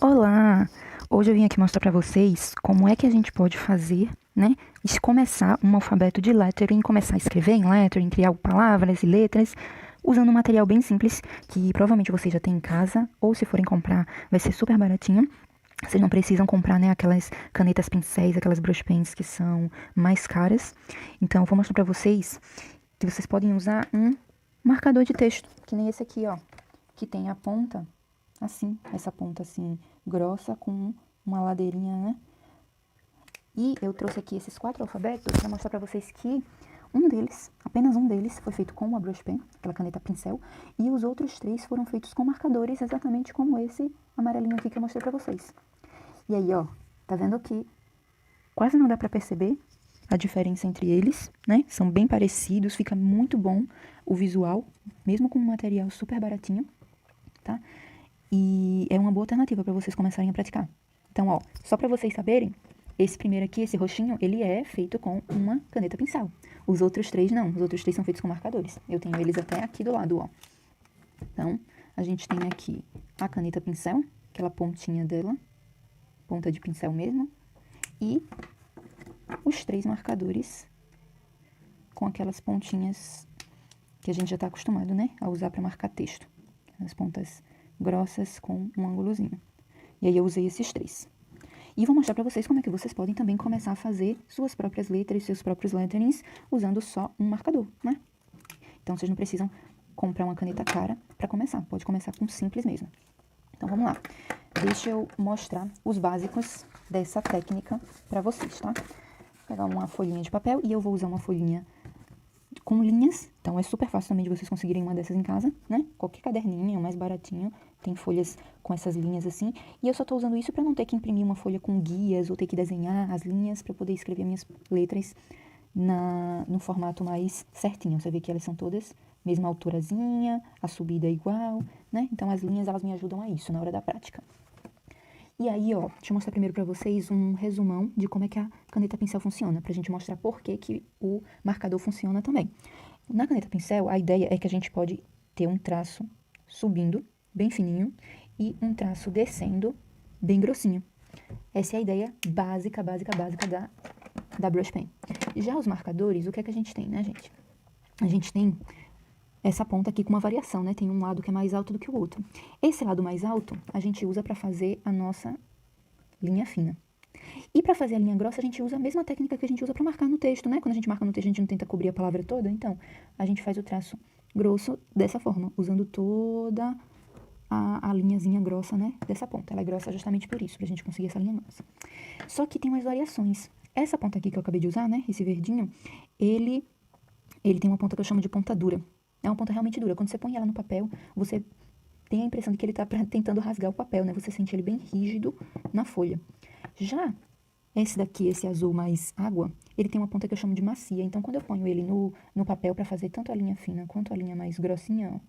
Olá! Hoje eu vim aqui mostrar para vocês como é que a gente pode fazer, né? E começar um alfabeto de lettering, começar a escrever em lettering, criar palavras e letras, usando um material bem simples que provavelmente vocês já têm em casa, ou se forem comprar, vai ser super baratinho. Vocês não precisam comprar, né, aquelas canetas pincéis, aquelas brush pens que são mais caras. Então, eu vou mostrar para vocês que vocês podem usar um marcador de texto, que nem esse aqui, ó, que tem a ponta assim, essa ponta assim grossa com uma ladeirinha, né? E eu trouxe aqui esses 4 alfabetos para mostrar para vocês que um deles, apenas um deles, foi feito com uma brush pen, aquela caneta pincel, e os outros 3 foram feitos com marcadores, exatamente como esse amarelinho aqui que eu mostrei para vocês. E aí, ó, tá vendo que quase não dá para perceber a diferença entre eles, né? São bem parecidos, fica muito bom o visual, mesmo com um material super baratinho, tá? E é uma boa alternativa para vocês começarem a praticar. Então, ó, só para vocês saberem, esse primeiro aqui, esse roxinho, ele é feito com uma caneta pincel. Os outros 3 não, os outros 3 são feitos com marcadores. Eu tenho eles até aqui do lado, ó. Então, a gente tem aqui a caneta pincel, aquela pontinha dela, ponta de pincel mesmo, e os 3 marcadores com aquelas pontinhas que a gente já está acostumado, né, a usar para marcar texto. As pontas grossas com um ângulozinho. E aí eu usei esses 3. E vou mostrar para vocês como é que vocês podem também começar a fazer suas próprias letras, seus próprios letterings, usando só um marcador, né? Então, vocês não precisam comprar uma caneta cara para começar. Pode começar com simples mesmo. Então, vamos lá. Deixa eu mostrar os básicos dessa técnica para vocês, tá? Vou pegar uma folhinha de papel e eu vou usar uma folhinha com linhas, então é super fácil também de vocês conseguirem uma dessas em casa, né? Qualquer caderninho, mais baratinho, tem folhas com essas linhas assim. E eu só tô usando isso para não ter que imprimir uma folha com guias ou ter que desenhar as linhas para poder escrever minhas letras no formato mais certinho. Você vê que elas são todas mesma alturazinha, a subida é igual, né? Então as linhas elas me ajudam a isso na hora da prática. E aí, ó, deixa eu mostrar primeiro pra vocês um resumão de como é que a caneta pincel funciona, pra gente mostrar por que o marcador funciona também. Na caneta pincel, a ideia é que a gente pode ter um traço subindo, bem fininho, e um traço descendo, bem grossinho. Essa é a ideia básica da brush pen. Já os marcadores, o que é que a gente tem, né, gente? A gente tem essa ponta aqui com uma variação, né? Tem um lado que é mais alto do que o outro. Esse lado mais alto, a gente usa para fazer a nossa linha fina. E para fazer a linha grossa, a gente usa a mesma técnica que a gente usa para marcar no texto, né? Quando a gente marca no texto, a gente não tenta cobrir a palavra toda. Então, a gente faz o traço grosso dessa forma, usando toda a linhazinha grossa, né? Dessa ponta. Ela é grossa justamente por isso, pra gente conseguir essa linha grossa. Só que tem umas variações. Essa ponta aqui que eu acabei de usar, né? Esse verdinho, ele tem uma ponta que eu chamo de ponta dura. É uma ponta realmente dura. Quando você põe ela no papel, você tem a impressão de que ele tá tentando rasgar o papel, né? Você sente ele bem rígido na folha. Já esse daqui, esse azul mais água, ele tem uma ponta que eu chamo de macia. Então, quando eu ponho ele no papel para fazer tanto a linha fina quanto a linha mais grossinha, ó,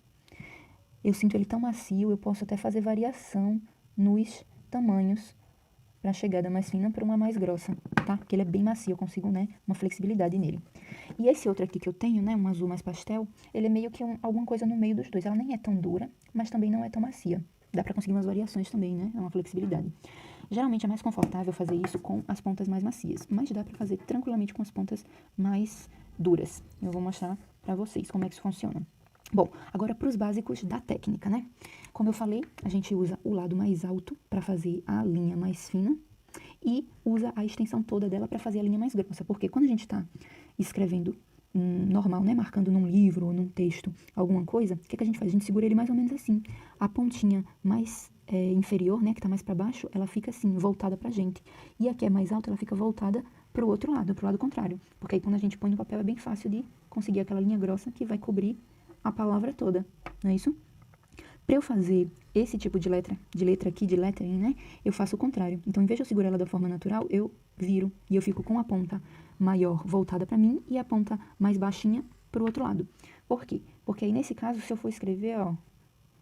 eu sinto ele tão macio, eu posso até fazer variação nos tamanhos para chegada mais fina para uma mais grossa, tá? Porque ele é bem macio, eu consigo, né, uma flexibilidade nele. E esse outro aqui que eu tenho, né, um azul mais pastel, ele é meio que alguma coisa no meio dos dois. Ela nem é tão dura, mas também não é tão macia. Dá para conseguir umas variações também, né? É uma flexibilidade. Geralmente é mais confortável fazer isso com as pontas mais macias, mas dá para fazer tranquilamente com as pontas mais duras. Eu vou mostrar para vocês como é que isso funciona. Bom, agora para os básicos da técnica, né? Como eu falei, a gente usa o lado mais alto para fazer a linha mais fina e usa a extensão toda dela para fazer a linha mais grossa, porque quando a gente está escrevendo normal, né, marcando num livro ou num texto alguma coisa, o que a gente faz? A gente segura ele mais ou menos assim. A pontinha mais inferior, né, que está mais para baixo, ela fica assim, voltada para a gente. E a que é mais alta, ela fica voltada para o outro lado, para o lado contrário. Porque aí quando a gente põe no papel é bem fácil de conseguir aquela linha grossa que vai cobrir a palavra toda, não é isso? Para eu fazer esse tipo de letra aqui, de lettering, né, eu faço o contrário. Então, em vez de eu segurar ela da forma natural, eu viro e eu fico com a ponta maior voltada para mim e a ponta mais baixinha para o outro lado. Por quê? Porque aí, nesse caso, se eu for escrever, ó,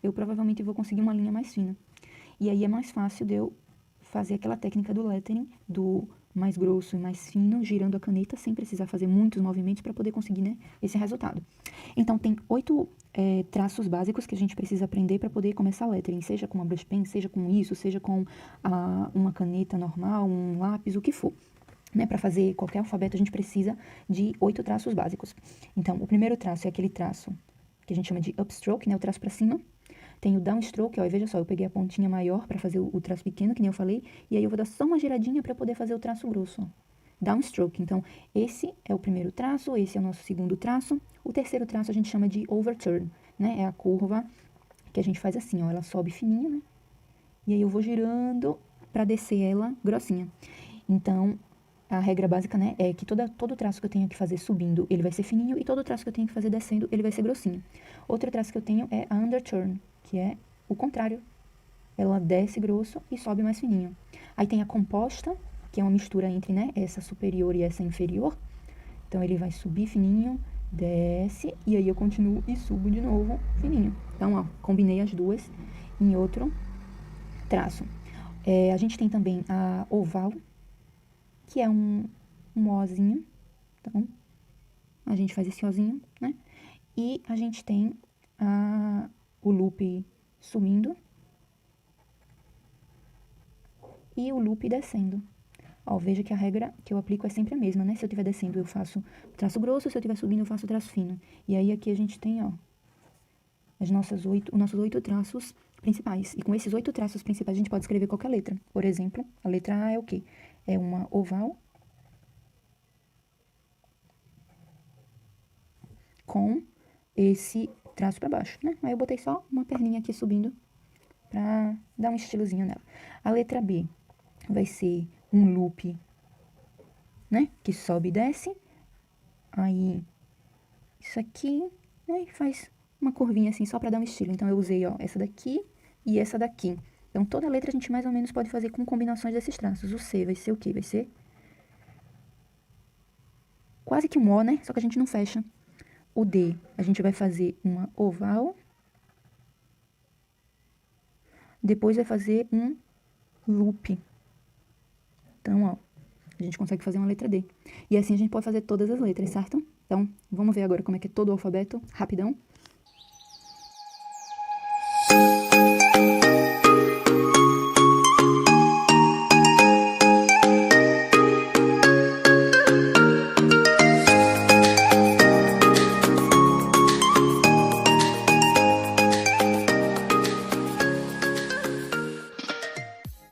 eu provavelmente vou conseguir uma linha mais fina. E aí é mais fácil de eu fazer aquela técnica do lettering, do mais grosso e mais fino, girando a caneta, sem precisar fazer muitos movimentos para poder conseguir, né, esse resultado. Então, tem 8 traços básicos que a gente precisa aprender para poder começar o lettering, seja com uma brush pen, seja com isso, seja com uma caneta normal, um lápis, o que for. Né, para fazer qualquer alfabeto, a gente precisa de 8 traços básicos. Então, o primeiro traço é aquele traço que a gente chama de upstroke, né, o traço para cima. Tem o downstroke, ó, e veja só, eu peguei a pontinha maior para fazer o traço pequeno, que nem eu falei, e aí eu vou dar só uma giradinha para poder fazer o traço grosso, ó. Downstroke. Então, esse é o primeiro traço, esse é o nosso segundo traço. O terceiro traço a gente chama de overturn, né, é a curva que a gente faz assim, ó, ela sobe fininha, né, e aí eu vou girando para descer ela grossinha. Então, a regra básica, né, é que todo traço que eu tenho que fazer subindo, ele vai ser fininho, e todo traço que eu tenho que fazer descendo, ele vai ser grossinho. Outro traço que eu tenho é a underturn, que é o contrário. Ela desce grosso e sobe mais fininho. Aí tem a composta, que é uma mistura entre, né, essa superior e essa inferior. Então, ele vai subir fininho, desce, e aí eu continuo e subo de novo fininho. Então, ó, combinei as duas em outro traço. A gente tem também a oval, que é um Ozinho. Então, a gente faz esse Ozinho, né? E a gente tem o loop subindo e o loop descendo. Ó, veja que a regra que eu aplico é sempre a mesma, né? Se eu estiver descendo, eu faço traço grosso, se eu estiver subindo, eu faço traço fino. E aí, aqui a gente tem, ó, os nossos 8 traços principais. E com esses 8 traços principais, a gente pode escrever qualquer letra. Por exemplo, a letra A é o quê? É uma oval com esse traço para baixo, né? Aí eu botei só uma perninha aqui subindo pra dar um estilozinho nela. A letra B vai ser um loop, né? Que sobe e desce. Aí, isso aqui, né? E faz uma curvinha assim, só pra dar um estilo. Então, eu usei, ó, essa daqui e essa daqui. Então, toda letra a gente mais ou menos pode fazer com combinações desses traços. O C vai ser o quê? Vai ser quase que um O, né? Só que a gente não fecha. O D, a gente vai fazer uma oval. Depois vai fazer um loop. Então, ó, a gente consegue fazer uma letra D. E assim a gente pode fazer todas as letras, certo? Então, vamos ver agora como é que é todo o alfabeto, rapidão.